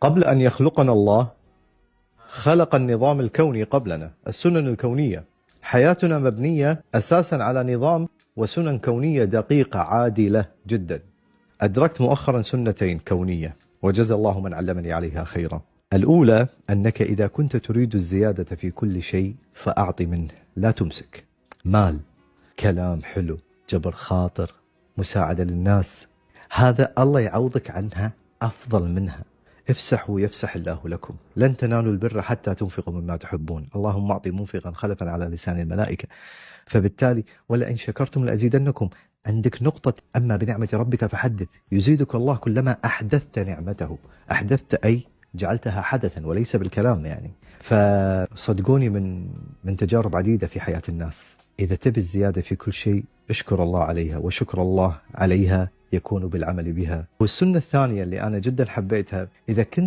قبل أن يخلقنا الله خلق النظام الكوني قبلنا، السنن الكونية. حياتنا مبنية أساسا على نظام وسنن كونية دقيقة عادلة جدا. أدركت مؤخرا سنتين كونية وجزى الله من علمني عليها خيرا. الأولى أنك إذا كنت تريد الزيادة في كل شيء فأعط منه، لا تمسك. مال، كلام حلو، جبر خاطر، مساعدة للناس، هذا الله يعوضك عنها أفضل منها. افسحوا يفسح الله لكم، لن تنالوا البر حتى تنفقوا مما تحبون، اللهم أعطي منفقا خلفا على لسان الملائكة. فبالتالي ولئن شكرتم لأزيدنكم. عندك نقطة أما بنعمة ربك فحدث، يزيدك الله كلما أحدثت نعمته. أحدثت أي جعلتها حدثا وليس بالكلام يعني. فصدقوني من تجارب عديدة في حياة الناس، إذا تبي الزيادة في كل شيء اشكر الله عليها، وشكر الله عليها يكون بالعمل بها. والسنة الثانية اللي أنا جدا حبيتها، إذا كنت